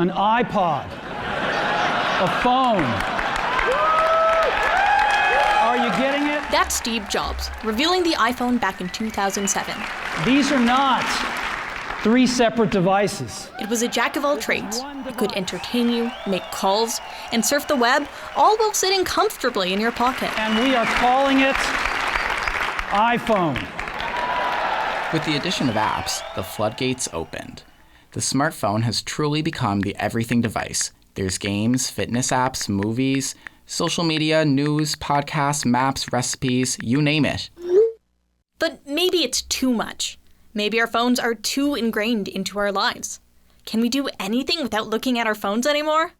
an iPod, a phone. Are you getting it? That's Steve Jobs, revealing the iPhone back in 2007. These are not 3 separate devices. It was a jack of all trades. It could entertain you, make calls, and surf the web, all while sitting comfortably in your pocket. And we are calling it iPhone. With the addition of apps, the floodgates opened. The smartphone has truly become the everything device. There's games, fitness apps, movies, social media, news, podcasts, maps, recipes, you name it. But maybe it's too much. Maybe our phones are too ingrained into our lives. Can we do anything without looking at our phones anymore?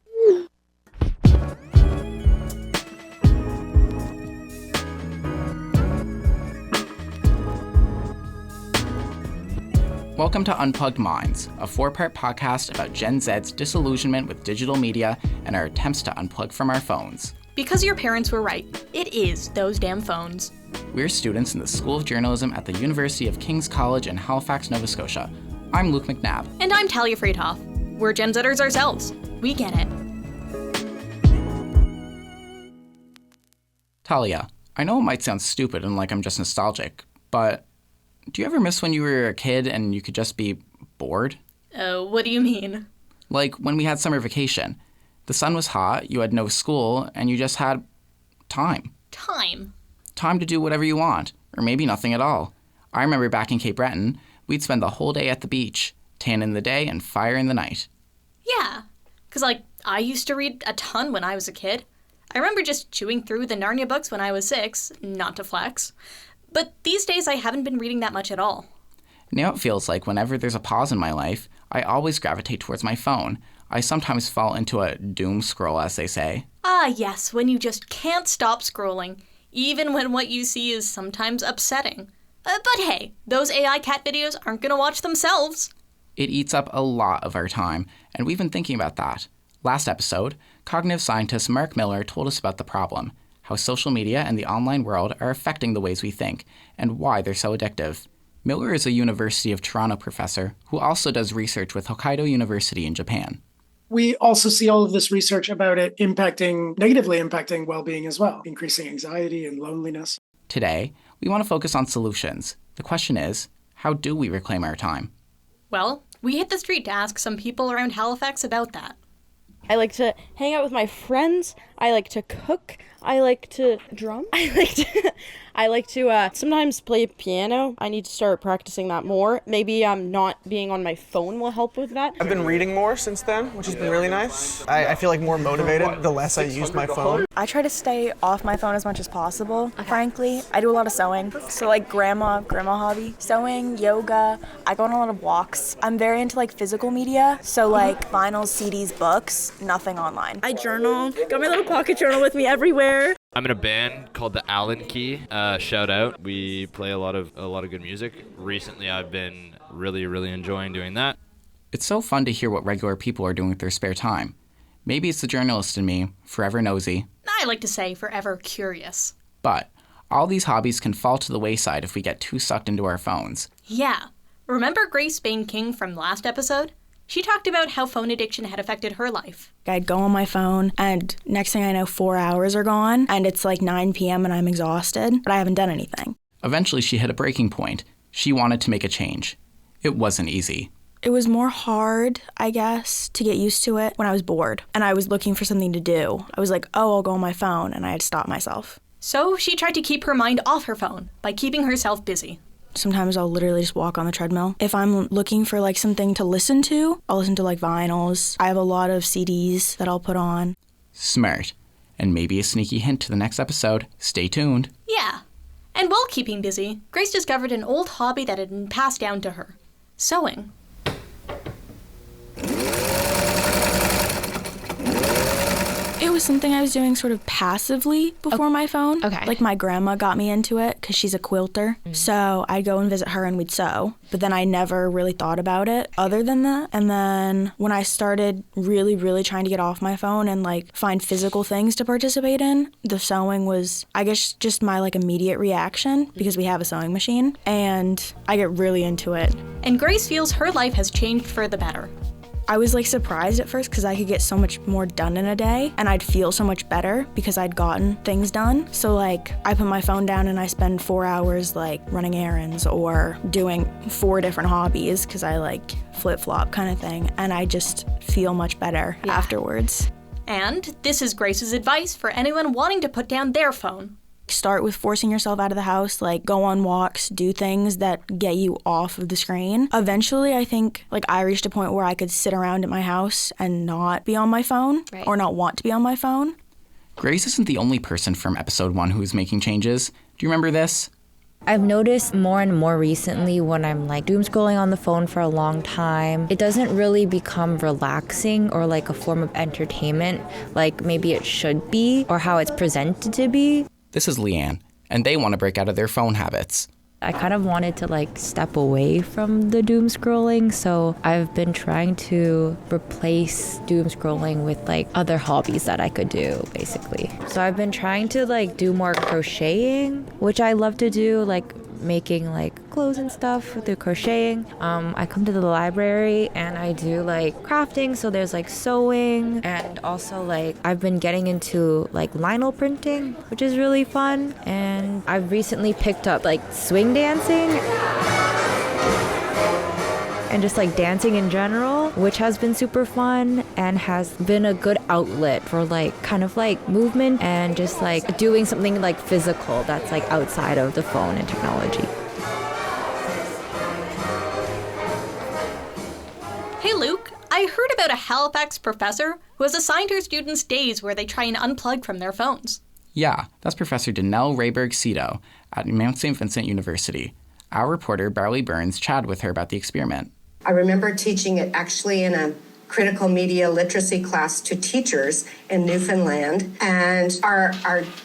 Welcome to Unplugged Minds, a 4-part podcast about Gen Z's disillusionment with digital media and our attempts to unplug from our phones. Because your parents were right. It is those damn phones. We're students in the School of Journalism at the University of King's College in Halifax, Nova Scotia. I'm Luke McNabb. And I'm Talia Freedhoff. We're Gen Zers ourselves. We get it. Talia, I know it might sound stupid and like I'm just nostalgic, but do you ever miss when you were a kid and you could just be bored? Oh, what do you mean? Like when we had summer vacation. The sun was hot, you had no school, and you just had time. Time? Time to do whatever you want, or maybe nothing at all. I remember back in Cape Breton, we'd spend the whole day at the beach, tan in the day and fire in the night. Yeah, because I used to read a ton when I was a kid. I remember just chewing through the Narnia books when I was 6, not to flex. But these days I haven't been reading that much at all. Now it feels like whenever there's a pause in my life, I always gravitate towards my phone. I sometimes fall into a doom scroll, as they say. Ah, yes, when you just can't stop scrolling, even when what you see is sometimes upsetting. But hey, those AI cat videos aren't gonna watch themselves. It eats up a lot of our time, and we've been thinking about that. Last episode, cognitive scientist Mark Miller told us about the problem, how social media and the online world are affecting the ways we think, and why they're so addictive. Miller is a University of Toronto professor who also does research with Hokkaido University in Japan. We also see all of this research about it negatively impacting well-being as well, increasing anxiety and loneliness. Today, we want to focus on solutions. The question is, how do we reclaim our time? Well, we hit the street to ask some people around Halifax about that. I like to hang out with my friends. I like to cook. I like to drum. I like to sometimes play piano. I need to start practicing that more. Maybe not being on my phone will help with that. I've been reading more since then, which has been really nice. I feel like more motivated the less I use my phone. I try to stay off my phone as much as possible, frankly. I do a lot of sewing. So like grandma hobby. Sewing, yoga. I go on a lot of walks. I'm very into physical media. So like vinyls, CDs, books, nothing online. I journal. Got my little pocket journal with me everywhere. I'm in a band called the Allen Key. Shout out. We play a lot of good music. Recently, I've been really enjoying doing that. It's so fun to hear what regular people are doing with their spare time. Maybe it's the journalist in me, forever nosy. I like to say forever curious. But all these hobbies can fall to the wayside if we get too sucked into our phones. Yeah. Remember Grace Bain King from last episode? She talked about how phone addiction had affected her life. I'd go on my phone, and next thing I know, 4 hours are gone, and it's 9 p.m. and I'm exhausted, but I haven't done anything. Eventually, she hit a breaking point. She wanted to make a change. It wasn't easy. It was more hard, I guess, to get used to it when I was bored, and I was looking for something to do. I was like, oh, I'll go on my phone, and I had to stop myself. So she tried to keep her mind off her phone by keeping herself busy. Sometimes I'll literally just walk on the treadmill. If I'm looking for something to listen to, I'll listen to vinyls. I have a lot of CDs that I'll put on. Smart. And maybe a sneaky hint to the next episode. Stay tuned. Yeah. And while keeping busy, Grace discovered an old hobby that had been passed down to her. Sewing. It was something I was doing sort of passively before my phone. Okay. My grandma got me into it because she's a quilter. So I'd go and visit her and we'd sew. But then I never really thought about it other than that. And then when I started really trying to get off my phone and find physical things to participate in, the sewing was, I guess, just my immediate reaction because we have a sewing machine. And I get really into it. And Grace feels her life has changed for the better. I was like surprised at first because I could get so much more done in a day and I'd feel so much better because I'd gotten things done. So like I put my phone down and I spend 4 hours like running errands or doing 4 different hobbies because I like flip-flop kind of thing, and I just feel much better afterwards. And this is Grace's advice for anyone wanting to put down their phone. Start with forcing yourself out of the house, like go on walks, do things that get you off of the screen. Eventually, I think like I reached a point where I could sit around at my house and not be on my phone or not want to be on my phone. Grace isn't the only person from episode 1 who's making changes. Do you remember this? I've noticed more and more recently when I'm like doom scrolling on the phone for a long time, it doesn't really become relaxing or like a form of entertainment like maybe it should be or how it's presented to be. This is Leanne, and they want to break out of their phone habits. I kind of wanted to like step away from the doom scrolling, so I've been trying to replace doom scrolling with like other hobbies that I could do, basically. So I've been trying to like do more crocheting, which I love to do, like making like clothes and stuff through crocheting. I come to the library and I do like crafting, so there's like sewing, and also like I've been getting into like vinyl printing, which is really fun, and I've recently picked up like swing dancing and just like dancing in general, which has been super fun and has been a good outlet for like kind of like movement and just like doing something like physical that's like outside of the phone and technology. Hey Luke, I heard about a Halifax professor who has assigned her students days where they try and unplug from their phones. Yeah, that's Professor DeNel Rehberg Sedo at Mount St. Vincent University. Our reporter, Barley Burns, chatted with her about the experiment. I remember teaching it actually in a critical media literacy class to teachers in Newfoundland. And our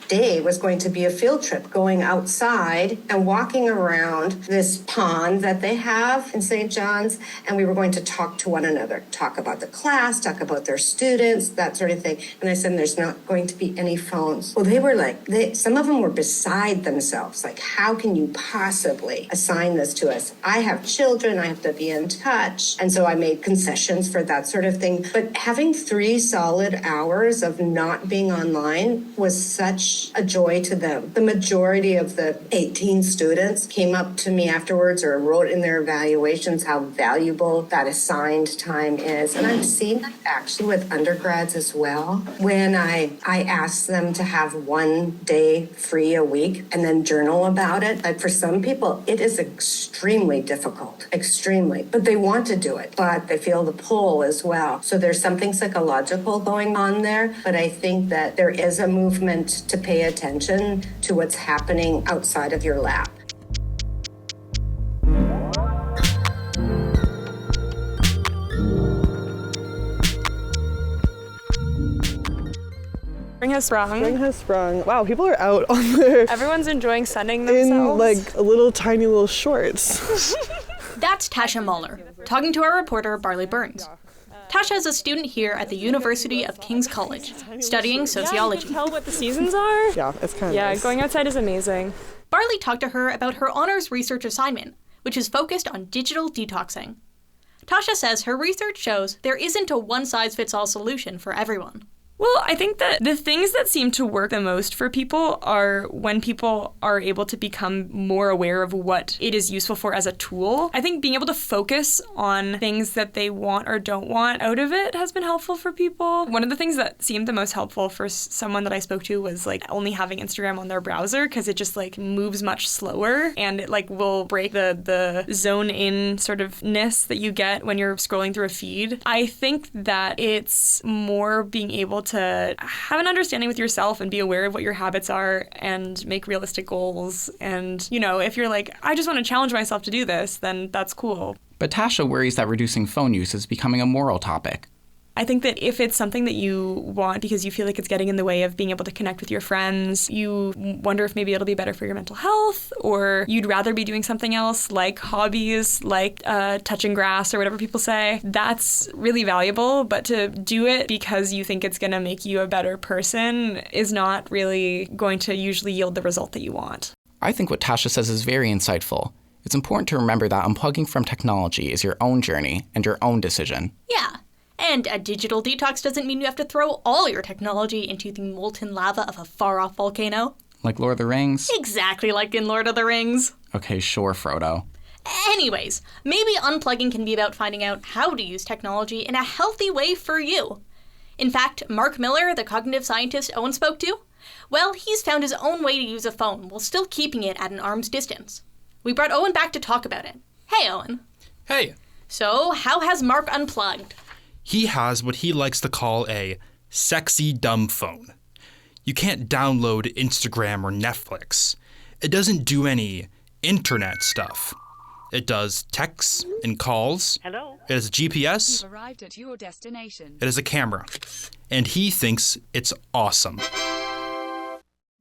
day was going to be a field trip, going outside and walking around this pond that they have in St. John's. And we were going to talk to one another, talk about the class, talk about their students, that sort of thing. And I said, there's not going to be any phones. Well, they were like, some of them were beside themselves. Like, how can you possibly assign this to us? I have children, I have to be in touch. And so I made concessions for that sort of thing. But having 3 solid hours of not being online was such a joy to them. The majority of the 18 students came up to me afterwards or wrote in their evaluations how valuable that assigned time is. And I've seen that actually with undergrads as well. When I asked them to have 1 day free a week and then journal about it, like for some people, it is extremely difficult, extremely. But they want to do it, but they feel the pull as well. So there's something psychological going on there, but I think that there is a movement to pay attention to what's happening outside of your lap. Spring has sprung. Spring has sprung. Wow, people are out on their... Everyone's enjoying sunning themselves. In like little tiny little shorts. That's Tasha Muller, talking to our reporter Barley Burns. Tasha is a student here at the University of King's College, studying sociology. Yeah, you can tell what the seasons are. Yeah, it's kind of nice. Going outside is amazing. Barley talked to her about her honors research assignment, which is focused on digital detoxing. Tasha says her research shows there isn't a one-size-fits-all solution for everyone. Well, I think that the things that seem to work the most for people are when people are able to become more aware of what it is useful for as a tool. I think being able to focus on things that they want or don't want out of it has been helpful for people. One of the things that seemed the most helpful for someone that I spoke to was like only having Instagram on their browser because it just like moves much slower and it like will break the zone in sort of ness that you get when you're scrolling through a feed. I think that it's more being able to have an understanding with yourself and be aware of what your habits are and make realistic goals. And, you know, if you're like, I just want to challenge myself to do this, then that's cool. But Tasha worries that reducing phone use is becoming a moral topic. I think that if it's something that you want because you feel like it's getting in the way of being able to connect with your friends, you wonder if maybe it'll be better for your mental health, or you'd rather be doing something else like hobbies, like touching grass or whatever people say, that's really valuable. But to do it because you think it's going to make you a better person is not really going to usually yield the result that you want. I think what Tasha says is very insightful. It's important to remember that unplugging from technology is your own journey and your own decision. Yeah. And a digital detox doesn't mean you have to throw all your technology into the molten lava of a far-off volcano. Like Lord of the Rings? Exactly like in Lord of the Rings. Okay, sure, Frodo. Anyways, maybe unplugging can be about finding out how to use technology in a healthy way for you. In fact, Mark Miller, the cognitive scientist Owen spoke to, well, he's found his own way to use a phone while still keeping it at an arm's distance. We brought Owen back to talk about it. Hey, Owen. Hey. So, how has Mark unplugged? He has what he likes to call a sexy dumb phone. You can't download Instagram or Netflix. It doesn't do any internet stuff. It does texts and calls. Hello. It has a GPS. You've arrived at your destination. It has a camera. And he thinks it's awesome.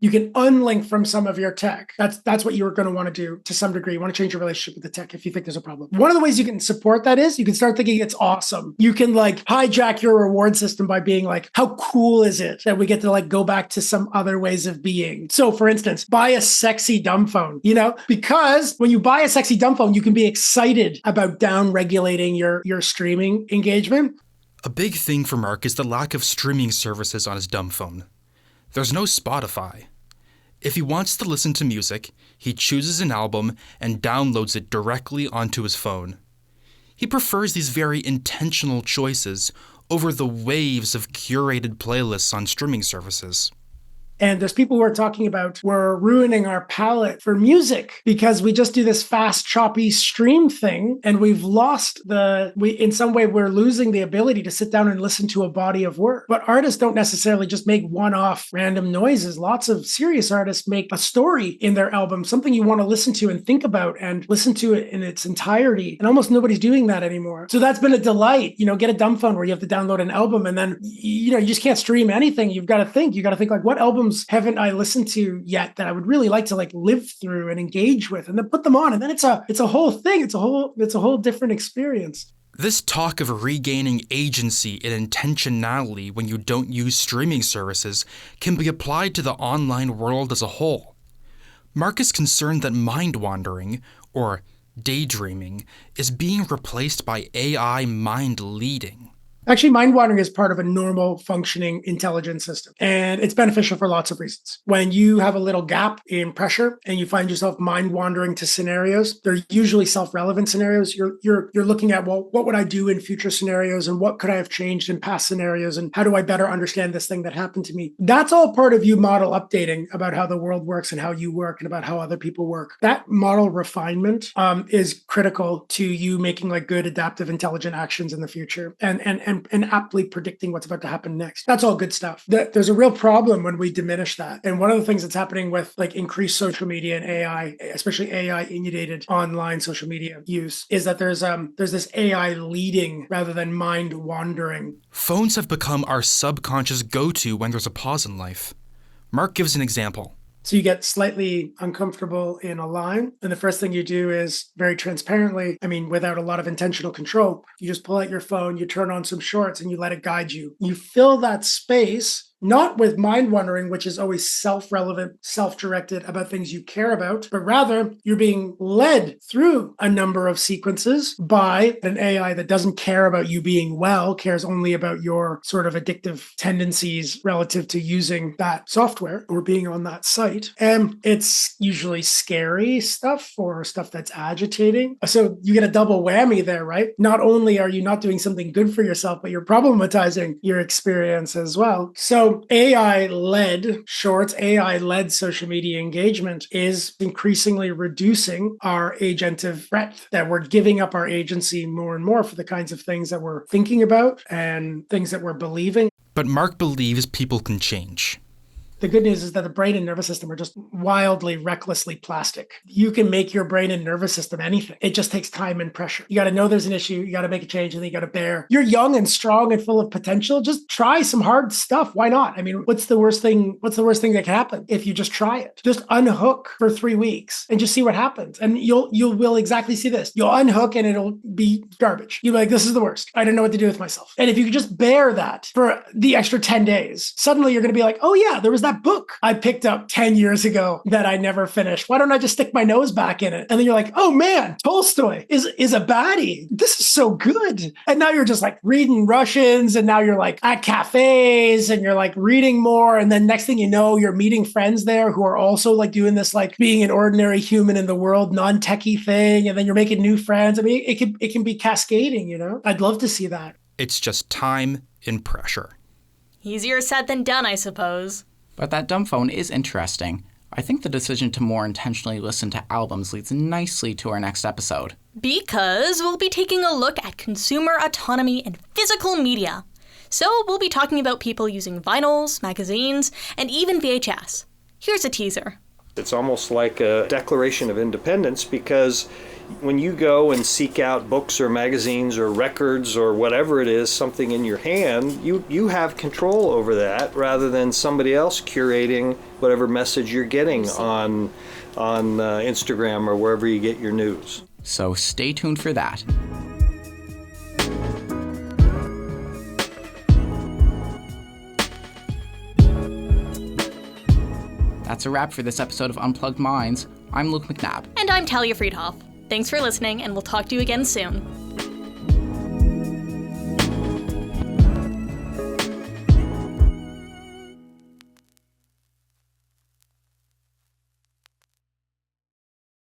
You can unlink from some of your tech. That's what you're going to want to do to some degree. You want to change your relationship with the tech if you think there's a problem. One of the ways you can support that is you can start thinking it's awesome. You can like hijack your reward system by being like, how cool is it that we get to like go back to some other ways of being? So for instance, buy a sexy dumb phone, because when you buy a sexy dumb phone, you can be excited about down regulating your streaming engagement. A big thing for Mark is the lack of streaming services on his dumb phone. There's no Spotify. If he wants to listen to music, he chooses an album and downloads it directly onto his phone. He prefers these very intentional choices over the waves of curated playlists on streaming services. And there's people who are talking about we're ruining our palate for music because we just do this fast, choppy stream thing. And we've lost in some way, we're losing the ability to sit down and listen to a body of work. But artists don't necessarily just make one-off random noises. Lots of serious artists make a story in their album, something you want to listen to and think about and listen to it in its entirety. And almost nobody's doing that anymore. So that's been a delight. Get a dumb phone where you have to download an album and then, you just can't stream anything. You've got to think. You got to think like, what albums haven't I listened to yet that I would really like to like live through and engage with, and then put them on, and then it's a whole thing. It's a whole different experience. This talk of regaining agency and intentionality when you don't use streaming services can be applied to the online world as a whole. Mark is concerned that mind wandering, or daydreaming, is being replaced by AI mind leading. Actually, mind wandering is part of a normal functioning intelligence system, and it's beneficial for lots of reasons. When you have a little gap in pressure and you find yourself mind wandering to scenarios, they're usually self-relevant scenarios. You're looking at, well, what would I do in future scenarios, and what could I have changed in past scenarios, and how do I better understand this thing that happened to me? That's all part of you model updating about how the world works and how you work and about how other people work. That model refinement is critical to you making like good, adaptive, intelligent actions in the future, and aptly predicting what's about to happen next. That's all good stuff. There's a real problem when we diminish that. And one of the things that's happening with like increased social media and AI, especially AI inundated online social media use, is that there's this AI leading rather than mind wandering. Phones have become our subconscious go-to when there's a pause in life. Mark gives an example. So you get slightly uncomfortable in a line. And the first thing you do is very transparently, without a lot of intentional control, you just pull out your phone, you turn on some shorts and you let it guide you. You fill that space, not with mind wandering, which is always self-relevant, self-directed about things you care about, but rather you're being led through a number of sequences by an AI that doesn't care about you being well, cares only about your sort of addictive tendencies relative to using that software or being on that site. And it's usually scary stuff or stuff that's agitating. So you get a double whammy there, right? Not only are you not doing something good for yourself, but you're problematizing your experience as well. So AI-led shorts, AI-led social media engagement is increasingly reducing our agentive breadth, that we're giving up our agency more and more for the kinds of things that we're thinking about and things that we're believing. But Mark believes people can change. The good news is that the brain and nervous system are just wildly, recklessly plastic. You can make your brain and nervous system anything. It just takes time and pressure. You got to know there's an issue. You got to make a change, and then you got to bear. You're young and strong and full of potential. Just try some hard stuff. Why not? What's the worst thing? What's the worst thing that can happen if you just try it? Just unhook for 3 weeks and just see what happens. And you will exactly see this. You'll unhook and it'll be garbage. You'll be like, this is the worst. I don't know what to do with myself. And if you could just bear that for the extra 10 days, suddenly you're going to be like, oh yeah, there was that book I picked up 10 years ago that I never finished. Why don't I just stick my nose back in it? And then you're like, oh man, Tolstoy is a baddie. This is so good. And now you're just like reading Russians, and now you're like at cafes and you're like reading more. And then next thing you know, you're meeting friends there who are also like doing this, like being an ordinary human in the world, non-techie thing. And then you're making new friends. I mean, it can be cascading, you know? I'd love to see that. It's just time and pressure. Easier said than done, I suppose. But that dumb phone is interesting. I think the decision to more intentionally listen to albums leads nicely to our next episode. Because we'll be taking a look at consumer autonomy and physical media. So we'll be talking about people using vinyls, magazines, and even VHS. Here's a teaser. It's almost like a declaration of independence, because when you go and seek out books or magazines or records or whatever it is, something in your hand, you have control over that rather than somebody else curating whatever message you're getting on Instagram or wherever you get your news. So stay tuned for that. That's a wrap for this episode of Unplugged Minds. I'm Luke McNabb. And I'm Talia Freedhoff. Thanks for listening, and we'll talk to you again soon.